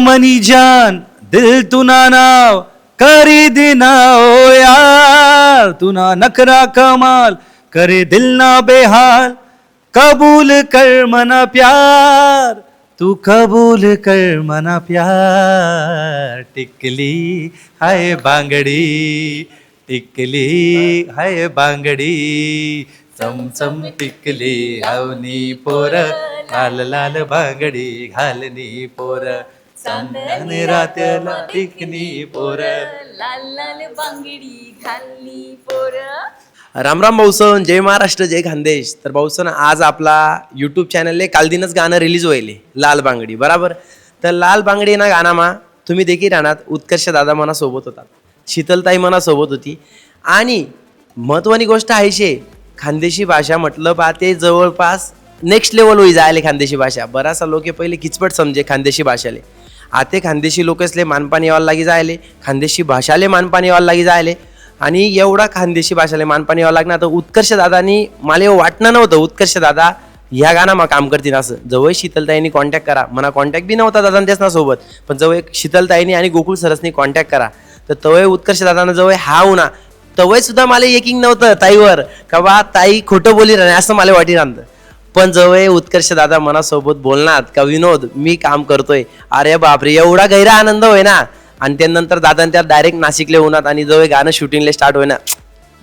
मनी जान दिल तुना नाव करी देना ओ यार, तुना नखरा कमाल करे दिल ना बेहाल, कबूल कर मना प्यार, तू कबूल कर मना प्यार. टिकली हाय बांगडी, टिकली हाय बांगडी, चमचम टिकली हवनी पोर, लाल लाल बांगडी घालनी पोर, चांदण रात्याला टिकनी पोर. लाल लाल बांगडी घालनी पोर. राम राम भाऊसन, जय महाराष्ट्र, जय खानदेश. तर भाऊसन आज आपला यूट्यूब चॅनलले काल दिनच गाणं रिलीज होईल लाल बांगडी बराबर. तर लाल बांगडी ना गाणामा तुम्ही देखील राहणार. उत्कर्ष दादा मनासोबत होता, शीतलताई मनासोबत होती. आणि महत्त्वाची गोष्ट आहे शे खानदेशी भाषा म्हटलं बा ते जवळपास नेक्स्ट लेवल होई जायले खानदेशी भाषा. बराचसा लोक पहिले किचपट समजे खानदेशी भाषाले, आते खानदेशी लोकसले मानपान यावायला लागी जायले, खानदेशी भाषाले मानपान यावायला लागी जायले. आणि एवढा खानदेशी भाषाले मानपान यावं लागणार. तर उत्कर्ष दादानी मला वाटणं नव्हतं उत्कर्ष दादा ह्या गाणं काम करतील असं. जवळ शीतलताईंनी कॉन्टॅक्ट करा, मला कॉन्टॅक्ट बी नव्हता दादा त्याच सोबत, पण जवळ शीतलताईंनी आणि गोकुळ सरसनी कॉन्टॅक्ट करा. तर तवय उत्कर्ष दादानं जवळ हा होना तवय सुद्धा मला येकिंग नव्हतं ताईवर का बा ताई खोटं बोली राहणे असं मला वाटी राहतं. पण जवळ उत्कर्ष दादा मनासोबत बोलणार का विनोद मी काम करतोय, अरे बापरे एवढा गैरा आनंद होय ना. आणि त्यानंतर दादा त्या डायरेक्ट नाशिकले होणार आणि जवळ गाणं शूटिंगले स्टार्ट होईना.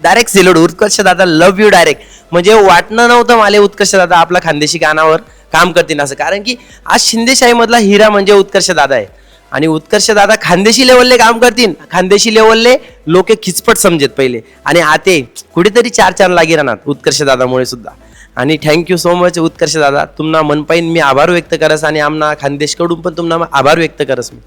डायरेक्ट सिलोड उत्कर्ष दादा लव्ह यू डायरेक्ट. म्हणजे वाटणं नव्हतं मला उत्कर्ष दादा आपला खानदेशी गाण्यावर काम करतील असं. कारण की आज शिंदेशाहीमधला हिरा म्हणजे उत्कर्ष दादा आहे. आणि उत्कर्ष दादा खानदेशी लेवलले काम करतील. खानदेशी लेवलले लोक खिचपट समजेत पहिले आणि आते कुठेतरी चार लागी राहणार उत्कर्ष दादामुळे सुद्धा. आणि थँक्यू सो मच उत्कर्ष दादा, तुम्हाला मनपाईन मी आभार व्यक्त करस आणि आमना खानदेशकडून पण तुम्हाला आभार व्यक्त करस. मी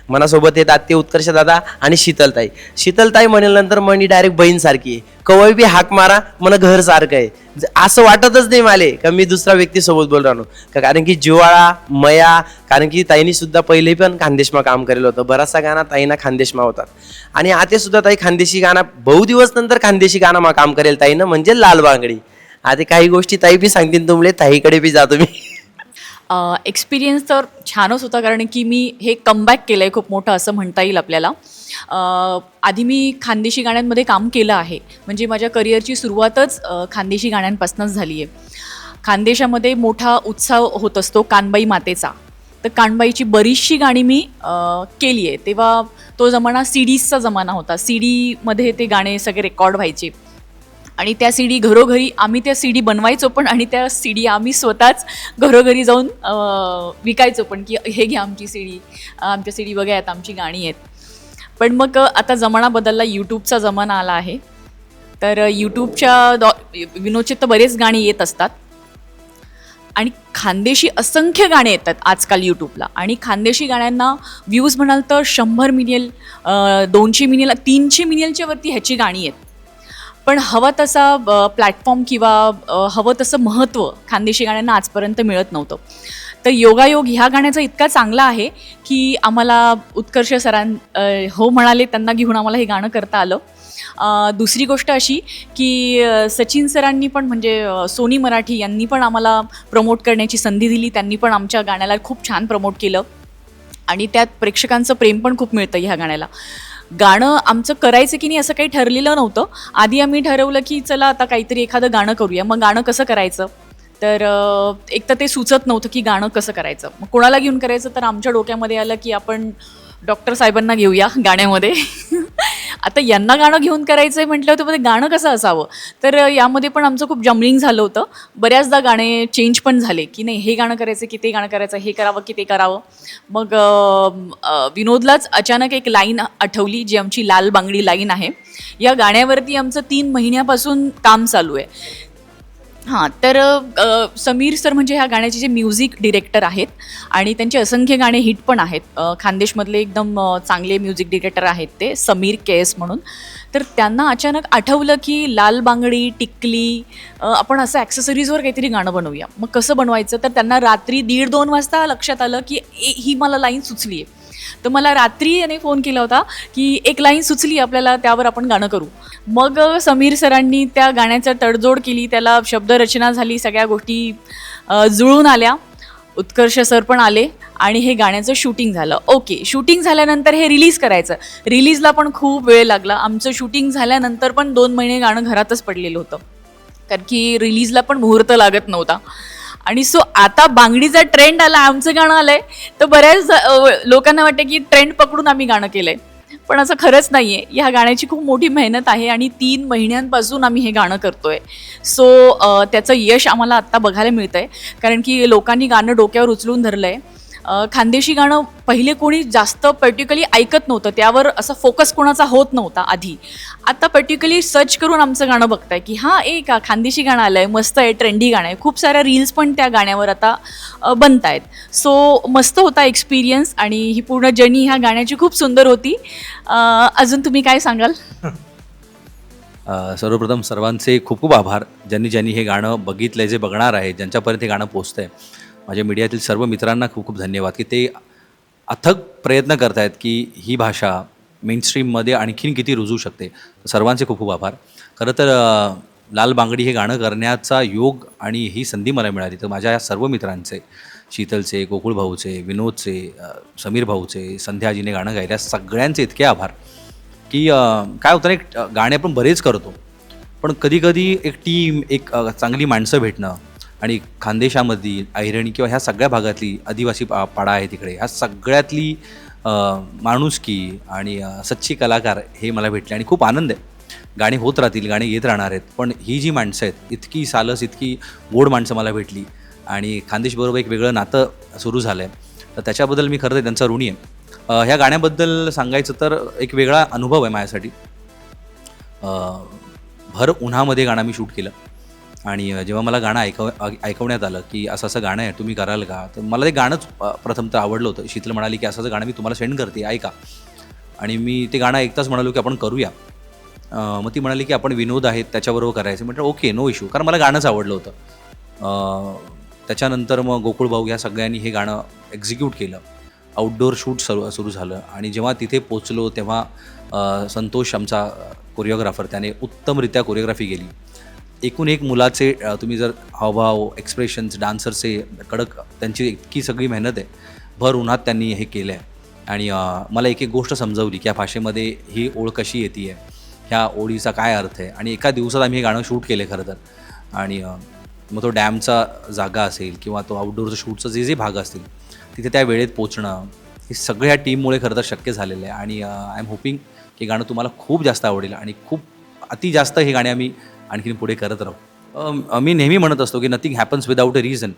मनासोबत येतात ते उत्कर्ष दादा आणि शीतलताई. शीतलताई म्हणल्यानंतर मनी डायरेक्ट बहीणसारखी आहे. कवळ बी हाक मारा मन घर सारखं आहे. असं वाटतच नाही माले का मी दुसऱ्या व्यक्तीसोबत बोल राहतो का. कारण की जिवाळा मया, कारण की ताईनी सुद्धा पहिले पण खानदेशमा काम केलेलं होतं. बराचसा गाणं ताईना खानदेशमा होतात. आणि आता सुद्धा ताई खानदेशी गाणं बहु दिवस नंतर खानदेशी गाणं काम करेल ताईनं म्हणजे लाल बांगडी. आता काही गोष्टी ताई बी सांगतील तुम्हाला, ताईकडे बी जातो मी. एक्सपिरियन्स तर छानच होता, कारण की मी हे कमबॅक केलं आहे खूप मोठं असं म्हणता येईल आपल्याला. आधी मी खानदेशी गाण्यांमध्ये काम केलं आहे, म्हणजे माझ्या करिअरची सुरुवातच खानदेशी गाण्यांपासूनच झाली आहे. खानदेशामध्ये मोठा उत्सव होत असतो कानबाई मातेचा. तर कानबाईची बरीचशी गाणी मी केली आहे. तेव्हा तो जमाना CDजचा जमाना होता. CDमध्ये ते गाणे सगळे रेकॉर्ड व्हायचे आणि त्या CD घरोघरी आम्ही त्या CD बनवायचो पण, आणि त्या CD आम्ही स्वतःच घरोघरी जाऊन विकायचो पण, की हे घ्या आमची CD, आमच्या CD बघा आहेत आमची गाणी आहेत. पण मग आता जमाना बदलला, यूट्यूबचा जमाना आला आहे. तर यूट्यूबच्या विनोदचे तर बरेच गाणी येत असतात आणि खानदेशी असंख्य गाणे येतात आजकाल यूट्यूबला. आणि खानदेशी गाण्यांना व्ह्यूज म्हणाल तर 100 मिलियन, 200 मिलियन, 300 मिलियनच्या वरती ह्याची गाणी आहेत. पण हवा तसा प्लॅटफॉर्म किंवा हवं तसं महत्त्व खानदेशी गाण्यांना आजपर्यंत मिळत नव्हतं. तर योगायोग ह्या गाण्याचा इतका चांगला आहे की आम्हाला उत्कर्ष हो म्हणाले, त्यांना घेऊन आम्हाला हे गाणं करता आलं. दुसरी गोष्ट अशी की सचिन सरांनी पण, म्हणजे सोनी मराठी यांनी पण आम्हाला प्रमोट करण्याची संधी दिली. त्यांनी पण आमच्या गाण्याला खूप छान प्रमोट केलं आणि त्यात प्रेक्षकांचं प्रेम पण खूप मिळतं ह्या गाण्याला. गाणं आमचं करायचं की नाही असं काही ठरलेलं नव्हतं. आधी आम्ही ठरवलं की चला आता काहीतरी एखादं गाणं करूया. मग गाणं कसं करायचं, तर एक तर ते सुचत नव्हतं की गाणं कसं करायचं. मग कोणाला घेऊन करायचं, तर आमच्या डोक्यामध्ये आलं की आपण डॉक्टर साहेबांना घेऊया गाण्यामध्ये. आता यांना गाणं घेऊन करायचं आहे म्हटलं होतं, पण गाणं कसं असावं. तर यामध्ये पण आमचं खूप जमलिंग झालं होतं. बऱ्याचदा गाणे चेंज पण झाले की नाही हे गाणं करायचं की ते गाणं करायचं, हे करावं की ते करावं. मग विनोदलाच अचानक एक लाईन आठवली जी आमची लाल बांगडी लाईन आहे. या गाण्यावरती आमचं 3 महिन्यापासून काम चालू आहे. हां, तर समीर सर म्हणजे ह्या गाण्याचे जे म्युझिक डिरेक्टर आहेत आणि त्यांचे असंख्य गाणे हिट पण आहेत. खानदेशमधले एकदम चांगले म्युझिक डिरेक्टर आहेत ते, समीर KS म्हणून. तर त्यांना अचानक आठवलं की लाल बांगडी, टिकली, आपण असं ॲक्सेसरीजवर काहीतरी गाणं बनवूया. मग कसं बनवायचं, तर त्यांना रात्री 1:30-2 वाजता लक्षात आलं की ही मला लाईन सुचली आहे. तर मला रात्री याने फोन केला होता की एक लाईन सुचली आपल्याला, त्यावर आपण गाणं करू. मग समीर सरांनी त्या गाण्याचं तडजोड केली, त्याला शब्दरचना झाली, सगळ्या गोष्टी जुळून आल्या. उत्कर्ष सर पण आले आणि हे गाण्याचं शूटिंग झालं. ओके, शूटिंग झाल्यानंतर हे रिलीज करायचं. रिलीजला पण खूप वेळ लागला. आमचं शूटिंग झाल्यानंतर पण 2 महिने गाणं घरातच पडलेलं होतं, कारण की रिलीजला पण मुहूर्त लागत नव्हता. आणि सो आता बांगडीचा ट्रेंड आला, आमचं गाणं आलंय, तर बऱ्याच लोकांना वाटतं की ट्रेंड पकडून आम्ही गाणं केलंय, पण असं खरंच नाही आहे. ह्या गाण्याची खूप मोठी मेहनत आहे आणि 3 महिन्यांपासून आम्ही हे गाणं करतोय. सो त्याचं यश आम्हाला आत्ता बघायला मिळतं आहे, कारण की लोकांनी गाणं डोक्यावर उचलून धरलं आहे. खानदेशी गाणं पहिले कोणी जास्त पर्टिक्युलरली ऐकत नव्हतं, त्यावर असा फोकस कोणाचा होत नव्हता आधी. आता पर्टिक्युलरली सर्च करून आमचं गाणं बघताय की हां, का खानदेशी गाणं आलं आहे, मस्त आहे, ट्रेंडी गाणं आहे. खूप साऱ्या रील्स पण त्या गाण्यावर आता बनत आहेत. सो मस्त होता एक्सपिरियन्स आणि ही पूर्ण जर्नी ह्या गाण्याची खूप सुंदर होती. अजून तुम्ही काय सांगाल? सर्वप्रथम सर्वांचे खूप खूप आभार, ज्यांनी हे गाणं बघितलं, जे बघणार आहे, ज्यांच्यापर्यंत हे गाणं पोचतं आहे. माझ्या मीडियातील सर्व मित्रांना खूप खूप धन्यवाद की ते अथक प्रयत्न करत आहेत की ही भाषा मेनस्ट्रीममध्ये आणखीन किती रुजू शकते. सर्वांचे खूप खूप आभार. खरं तर लाल बांगडी हे गाणं करण्याचा योग आणि ही संधी मला मिळाली, तर माझ्या या सर्व मित्रांचे, शीतलचे, गोकुळ भाऊचे, विनोदचे, समीर भाऊचे, संध्याजीने गाणं गायल्या सगळ्यांचे इतके आभार की काय होतं ना, एक गाणे आपण बरेच करतो, पण कधीकधी एक टीम, एक चांगली माणसं भेटणं आणि खानदेशामधली, ऐरणी किंवा ह्या सगळ्या भागातली आदिवासी पाडा आहे तिकडे, ह्या सगळ्यातली माणुसकी आणि सच्ची कलाकार हे मला भेटले आणि खूप आनंद आहे. गाणी होत राहतील, गाणी येत राहणार आहेत, पण ही जी माणसं आहेत, इतकी सालस, इतकी गोड माणसं मला भेटली आणि खानदेशबरोबर एक वेगळं नातं सुरू झालं आहे, तर त्याच्याबद्दल मी खरं तर त्यांचा ऋणी आहे. ह्या गाण्याबद्दल सांगायचं तर एक वेगळा अनुभव आहे माझ्यासाठी. भर उन्हामध्ये गाणं मी शूट केलं आणि जेव्हा मला गाणं ऐकवण्यात आलं की असं असं गाणं आहे, तुम्ही कराल का, तर मला ते गाणंच प्रथम तर आवडलं होतं. शीतल म्हणाली की असं गाणं मी तुम्हाला सेंड करते, ऐका. आणि मी ते गाणं ऐकताच म्हणालो की आपण करूया. मग ती म्हणाली की आपण विनोद आहेत त्याच्याबरोबर करायचं. म्हटलं ओके, नो इश्यू, कारण मला गाणंच आवडलं होतं. त्याच्यानंतर मग गोकुळ भाऊ ह्या सगळ्यांनी हे गाणं एक्झिक्यूट केलं. आउटडोअर शूट सुरू झालं आणि जेव्हा तिथे पोचलो तेव्हा संतोष आमचा कोरिओग्राफर, त्याने उत्तमरित्या कोरिओग्राफी केली. एकूण एक मुलाचे तुम्ही जर हावभाव, एक्सप्रेशन्स, डान्सरचे कडक, त्यांची इतकी सगळी मेहनत आहे. भर उन्हात त्यांनी हे केलं आहे आणि मला एक एक गोष्ट समजवली की या भाषेमध्ये ही ओळ कशी येते आहे, ह्या ओळीचा काय अर्थ आहे. आणि एका दिवसात आम्ही हे गाणं शूट केलं खरं तर. आणि मग तो डॅमचा जागा असेल किंवा तो आउटडोअरचं शूटचं जे भाग असतील तिथे त्या वेळेत पोचणं, हे सगळ्या टीममुळे खरं तर शक्य झालेलं आहे. आणि आय एम होपिंग की गाणं तुम्हाला खूप जास्त आवडेल आणि खूप अति जास्त हे गाणे आम्ही आणखीन पुढे करत राहू. मी नेहमी म्हणत असतो की nothing happens without a reason.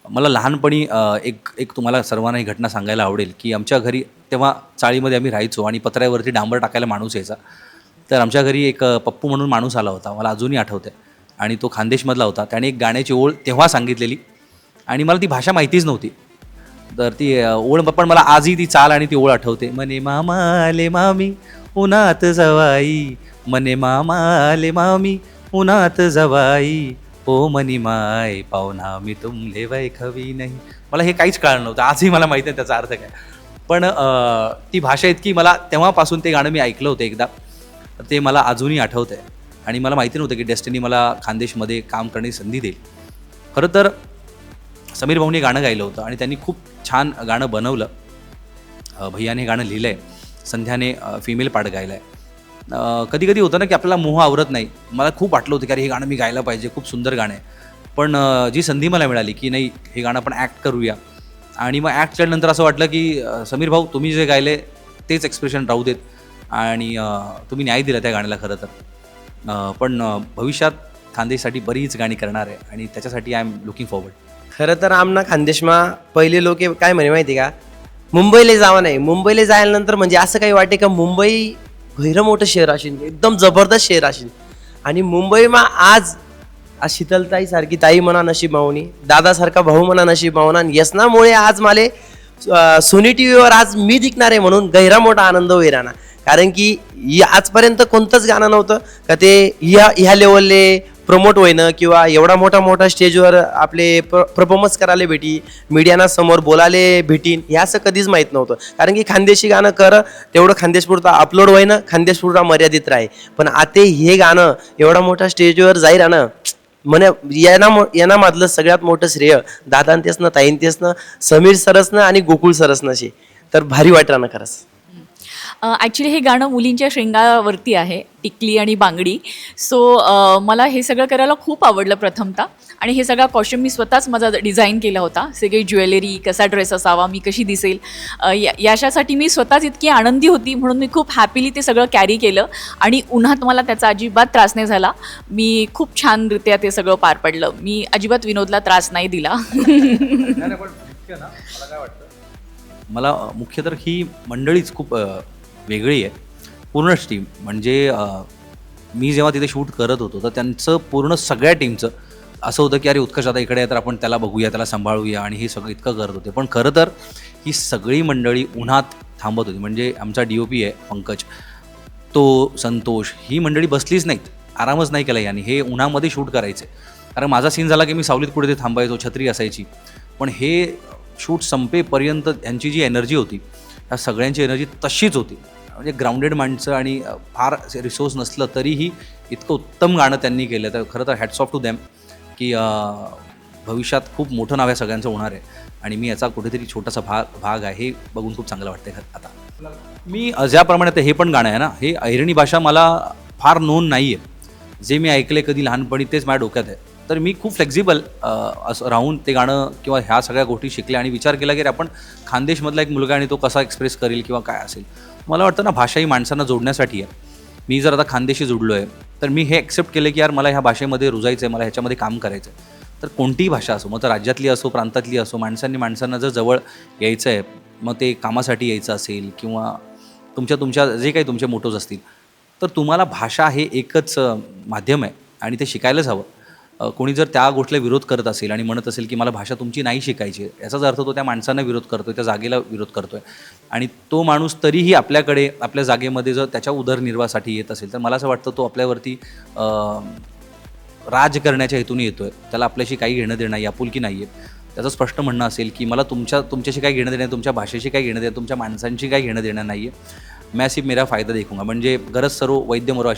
मला लहानपणी एक तुम्हाला सर्वांना ही घटना सांगायला आवडेल की आमच्या घरी तेव्हा चाळीमध्ये आम्ही राहायचो आणि पत्र्यावरती डांबर टाकायला माणूस यायचा. तर आमच्या घरी एक पप्पू म्हणून माणूस आला होता, मला अजूनही आठवतं आहे, आणि तो खानदेशमधला होता. त्याने एक गाण्याची ओळ तेव्हा सांगितलेली आणि मला ती भाषा माहितीच नव्हती. तर ती ओळ, पण मला आजही ती चाल आणि ती ओळ आठवते. मने मामाले मामी उन्हात जवाई, मने मामाले मामी उन्हात जवाई, ओ मनी माय पाहुणा मी तुमले वैखवी नाही. मला हे काहीच कळलं नव्हतं, आजही मला माहिती नाही त्याचा अर्थ काय. पण ती भाषा इतकी, मला तेव्हापासून ते गाणं मी ऐकलं होतं एकदा, तर ते मला अजूनही आठवतं आहे. आणि मला माहिती नव्हतं की डेस्टिनी मला खानदेशमध्ये काम करण्याची संधी देईल. खरं तर समीर भाऊने गाणं गायलं होतं आणि त्यांनी खूप छान गाणं बनवलं. भैयाने हे गाणं लिहिलं आहे, संध्याने फिमेल पार्ट गायला आहे. कधी कधी होतं ना की आपल्याला मोह आवरत नाही. मला खूप वाटलं होतं की अरे हे गाणं मी गायला पाहिजे, खूप सुंदर गाणं आहे. पण जी संधी मला मिळाली की नाही, हे गाणं आपण ॲक्ट करूया. आणि मग ॲक्ट केल्यानंतर असं वाटलं की समीर भाऊ, तुम्ही जे गायले तेच एक्सप्रेशन राहू देत आणि तुम्ही न्याय दिला त्या गाण्याला खरं तर. पण भविष्यात खानदेशसाठी बरीच गाणी करणार आहे आणि त्याच्यासाठी आय एम लुकिंग फॉरवर्ड. खरं तर आमना खानदेशमा पहिले लोक काय म्हणे माहिती का, मुंबईला जावं नाही. मुंबईला जायल्यानंतर म्हणजे असं काही वाटे का मुंबई भैरं मोठं शहर असेल, एकदम जबरदस्त शहर असेल. आणि मुंबईमा आज शीतलताई सारखी ताई म्हणा नशीब मावनी, दादासारखा भाऊ म्हणा नशीब मावना, यसनामुळे आज माले सोनी टी व्हीवर आज मी दिखणार आहे म्हणून गैरा मोठा आनंद होई राहणार. कारण की आजपर्यंत कोणतंच गाणं नव्हतं का ते ह्या लेवलले प्रमोट होईनं किंवा एवढा मोठा स्टेजवर आपले परफॉर्मन्स करायला भेटी, मीडियाना समोर बोलायला भेटीन, हे असं कधीच माहीत नव्हतं. कारण की खानदेशी गाणं तेवढं खानदेशपुरता अपलोड होईनं, खानदेशपुरता मर्यादित राही. पण आता हे गाणं एवढा मोठा स्टेजवर जाई राहणं, म्हणे यानामधलं सगळ्यात मोठं श्रेय दादान तेचनं ताईन तेचनं समीर सरसनं आणि गोकुळ सरसनं शे. तर भारी वाटलं ना खरंच. ॲक्च्युली हे गाणं मुलींच्या श्रृंगारावरती आहे, टिकली आणि बांगडी. सो मला हे सगळं करायला खूप आवडलं प्रथमतः. आणि हे सगळा कॉस्ट्युम मी स्वतःच माझा डिझाईन केला होता. सगळी ज्वेलरी, कसा ड्रेस असावा, मी कशी दिसेल, याच्यासाठी मी स्वतःच इतकी आनंदी होती म्हणून मी खूप हॅपीली ते सगळं कॅरी केलं. आणि उन्हात मला त्याचा अजिबात त्रास नाही झाला. मी खूप छानरित्या ते सगळं पार पडलं. मी अजिबात विनोदला त्रास नाही दिला. मला मुख्य तर ही मंडळीच खूप वेगळी आहे, पूर्णच टीम. म्हणजे मी जेव्हा तिथे शूट करत होतो तर त्यांचं पूर्ण सगळ्या टीमचं असं होतं की अरे उत्कर्ष आता इकडे आहे तर आपण त्याला बघूया, त्याला सांभाळूया आणि हे सगळं इतकं करत होते. पण खरं तर ही सगळी मंडळी उन्हात थांबत होती. म्हणजे आमचा DOP आहे पंकज, तो संतोष, ही मंडळी बसलीच नाहीत, आरामच नाही केला यांनी. हे उन्हामध्ये शूट करायचे. कारण माझा सीन झाला की मी सावलीत कुठे ते थांबायचो, छत्री असायची. पण हे शूट संपेपर्यंत यांची जी एनर्जी होती, ह्या सगळ्यांची एनर्जी तशीच होती. म्हणजे ग्राउंडेड माणसं आणि फार रिसोर्स नसलं तरीही इतकं उत्तम गाणं त्यांनी केलं. तर खरं तर हॅट्स ऑफ टू दॅम की भविष्यात खूप मोठं नाव या सगळ्यांचं होणार आहे. आणि मी याचा कुठेतरी छोटासा भाग आहे, हे बघून खूप चांगलं वाटतं आता. मी ज्याप्रमाणे ते हे पण गाणं आहे ना, हे अहिरणी भाषा मला फार नोन नाही आहे. जे मी ऐकले कधी लहानपणी तेच माझ्या डोक्यात आहे. तर मी खूप फ्लेक्झिबल असं राहून ते गाणं किंवा ह्या सगळ्या गोष्टी शिकल्या आणि विचार केला की आपण खानदेशमधला एक मुलगा आणि तो कसा एक्सप्रेस करेल किंवा काय असेल. मला वाटतं ना, भाषा ही माणसांना जोडण्यासाठी आहे. मी जर आता खानदेशी जुडलो आहे तर मी हे ॲक्सेप्ट केलं की यार मला ह्या भाषेमध्ये रुजायचं आहे, मला ह्याच्यामध्ये काम करायचं आहे. तर कोणतीही भाषा असो, मग तर राज्यातली असो, प्रांतातली असो, माणसांना जर जवळ यायचं आहे, मग ते कामासाठी यायचं असेल किंवा तुमच्या जे काही तुमचे मोटोज असतील, तर तुम्हाला भाषा हे एकच माध्यम आहे आणि ते शिकायलाच हवं. कोणी जर त्या गोष्टीला विरोध करत असेल आणि म्हणत असेल की मला भाषा तुमची नाही शिकायची, याचाच अर्थ तो त्या माणसांना विरोध करतो आहे, त्या जागेला विरोध करतो आहे. आणि तो माणूस तरीही आपल्याकडे आपल्या जागेमध्ये जर त्याच्या उदरनिर्वाहासाठी येत असेल तर मला असं वाटतं तो आपल्यावरती राज करण्याच्या हेतूने येतो आहे. त्याला आपल्याशी काही घेणं देणं नाही, आपुलकी नाही आहे. त्याचं स्पष्ट म्हणणं असेल की मला तुमच्याशी काही घेणं देणं, तुमच्या भाषेशी काही घेणं देणं, तुमच्या माणसांशी काही घेणं देणं नाही आहे. मैं सिर्फ मेरा फायदा देखूंगा. म्हणजे गरज सर्व वैद्य मरो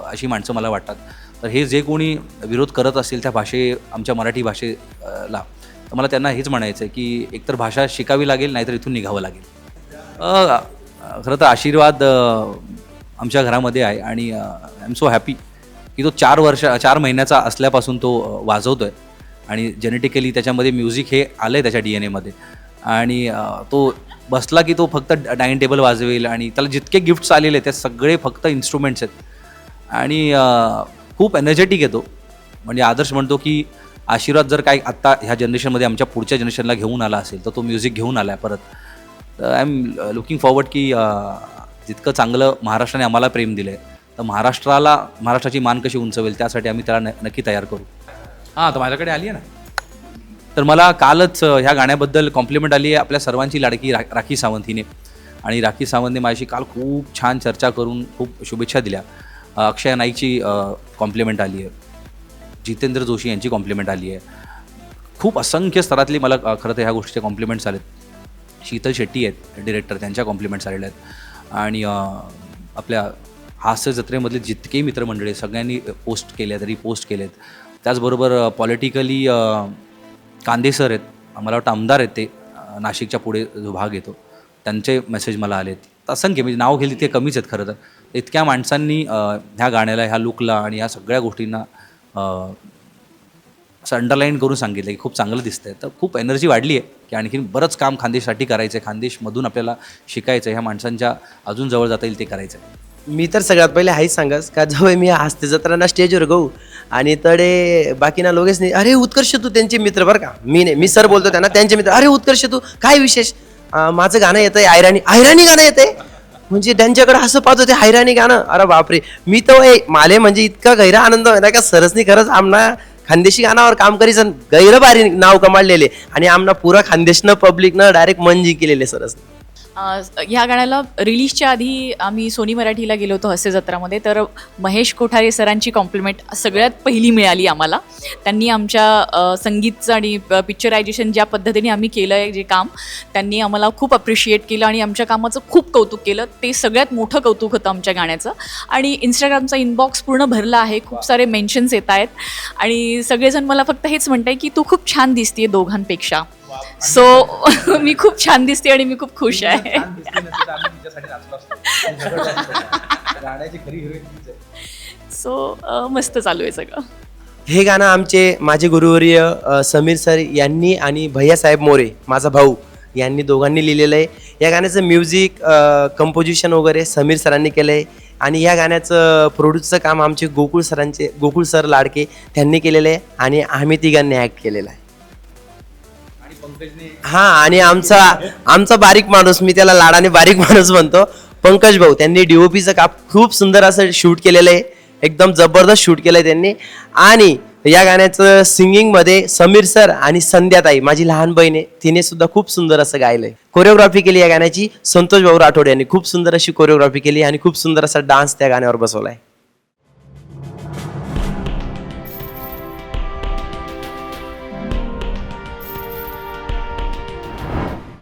अशी माणसं मला वाटतात. तर हे जे कोणी विरोध करत असेल त्या आमच्या मराठी भाषेला, तर मला त्यांना हेच म्हणायचं आहे की एकतर भाषा शिकावी लागेल, नाहीतर इथून निघावं लागेल. खरं तर आशीर्वाद आमच्या घरामध्ये आहे आणि आय एम सो हॅपी की तो 4 महिन्याचा असल्यापासून तो वाजवतो आहे आणि जेनेटिकली त्याच्यामध्ये म्युझिक हे आलं आहे त्याच्या DNA मध्ये. आणि तो बसला की तो फक्त डायनिंग टेबल वाजवेल आणि त्याला जितके गिफ्ट्स आलेले ते सगळे फक्त इन्स्ट्रुमेंट्स आहेत. आणि खूप एनर्जेटिक येतो. म्हणजे आदर्श म्हणतो की आशीर्वाद जर काय आत्ता ह्या जनरेशनमध्ये आमच्या पुढच्या जनरेशनला घेऊन आला असेल तर तो म्युझिक घेऊन आला आहे परत. तर आय एम लुकिंग फॉरवर्ड की जितकं चांगलं महाराष्ट्राने आम्हाला प्रेम दिलं आहे, तर महाराष्ट्राची मान कशी उंचवेल त्यासाठी आम्ही त्याला नक्की तयार करू. हां, तर माझ्याकडे आली आहे ना. तर मला कालच ह्या गाण्याबद्दल कॉम्प्लिमेंट आली आहे आपल्या सर्वांची लाडकी राखी सावंत हिने. आणि राखी सावंतने माझ्याशी काल खूप छान चर्चा करून खूप शुभेच्छा दिल्या. अक्षय नाईकची कॉम्प्लिमेंट आली आहे, जितेंद्र जोशी यांची कॉम्प्लिमेंट आली आहे. खूप असंख्य स्तरातली मला खरं तर ह्या गोष्टीचे कॉम्प्लिमेंट्स आलेत. शीतल शेट्टी आहेत डिरेक्टर, त्यांच्या कॉम्प्लिमेंट्स आलेल्या आहेत. आणि आपल्या हास्य जत्रेमधले जितके मित्रमंडळी सगळ्यांनी पोस्ट केले आहेत, रिपोस्ट केले आहेत. त्याचबरोबर पॉलिटिकली कांदे सर आहेत, मला वाटतं आमदार आहेत ते, नाशिकच्या पुढे जो भाग येतो, त्यांचे मेसेज मला आलेत. असंख्य, म्हणजे नाव घेईल तिथे कमीच आहेत खरं तर. इतक्या माणसांनी ह्या गाण्याला, ह्या लुकला आणि ह्या सगळ्या गोष्टींना असं अंडरलाईन करून सांगितलं की खूप चांगलं दिसतंय. तर खूप एनर्जी वाढली आहे की आणखीन बरंच काम खानदेशसाठी करायचं आहे, खानदेशमधून आपल्याला शिकायचं आहे, ह्या माणसांच्या अजून जवळ जाता येईल ते करायचं आहे. मी तर सगळ्यात पहिले हाच सांगस का जेव्हा मी हास्य जत्रांना स्टेजवर गहू आणि तडे बाकीना लोकेच नाही, अरे उत्कर्ष तू त्यांचे मित्र बरं का, मी नाही, मी सर बोलतो त्यांना, त्यांचे मित्र, अरे उत्कर्ष तू काय विशेष, माझं गाणं येतंय हैराणी गाणं येतंय. म्हणजे त्यांच्याकडे असं पाहतो ते हैराणी गाणं, अरे बापरे. मी तर माले म्हणजे इतका गैरा आनंद होता का सरसनी खरंच आमना खानदेशी गाण्यावर काम करीसन गैर भारी नाव कमाडलेले आणि आमना पुरा खानदेशनं पब्लिकनं डायरेक्ट मन जिंकलेले सरस. ह्या गाण्याला रिलीजच्या आधी आम्ही सोनी मराठीला गेलो होतो हास्य जत्रामध्ये, तर महेश कोठारे सरांची कॉम्प्लिमेंट सगळ्यात पहिली मिळाली आम्हाला. त्यांनी आमच्या संगीतचं आणि पिक्चरायझेशन ज्या पद्धतीने आम्ही केलं आहे जे काम, त्यांनी आम्हाला खूप अप्रिशिएट केलं आणि आमच्या कामाचं खूप कौतुक केलं. ते सगळ्यात मोठं कौतुक होतं आमच्या गाण्याचं. आणि इंस्टाग्रामचा इनबॉक्स पूर्ण भरला आहे, खूप सारे मेन्शन्स येत आहेत आणि सगळेजण मला फक्त हेच म्हणताय की तू खूप छान दिसते दोघांपेक्षा. सो मी खूप छान दिसते आणि मी खूप खुश आहे. सो मस्त चालू आहे सगळं. हे गाणं आमचे माझे गुरुवर्य समीर सर यांनी आणि भैयासाहेब मोरे माझा भाऊ यांनी दोघांनी लिहिलेलं आहे. या गाण्याचं म्युझिक कंपोजिशन वगैरे समीर सरांनी केलं आहे आणि या गाण्याचं प्रोड्यूसचं काम आमचे गोकुळ सर लाडके त्यांनी केलेलं आहे आणि आम्ही तिघांनी ॲक्ट केलेलं आहे. हां, आणि आमचा बारीक माणूस, मी त्याला लाडाने बारीक माणूस म्हणतो, पंकज भाऊ, त्यांनी DOPचं काम खूप सुंदर असं शूट केलेलं आहे. एकदम जबरदस्त शूट केलं आहे त्यांनी. आणि या गाण्याचं सिंगिंगमध्ये समीर सर आणि संध्याताई माझी लहान बहीण आहे, तिने सुद्धा खूप सुंदर असं गायलं आहे. कोरिओग्राफी केली या गाण्याची संतोष भाऊ राठोड यांनी. खूप सुंदर अशी कोरिओग्राफी केली आणि खूप सुंदर असा डान्स त्या गाण्यावर बसवला आहे.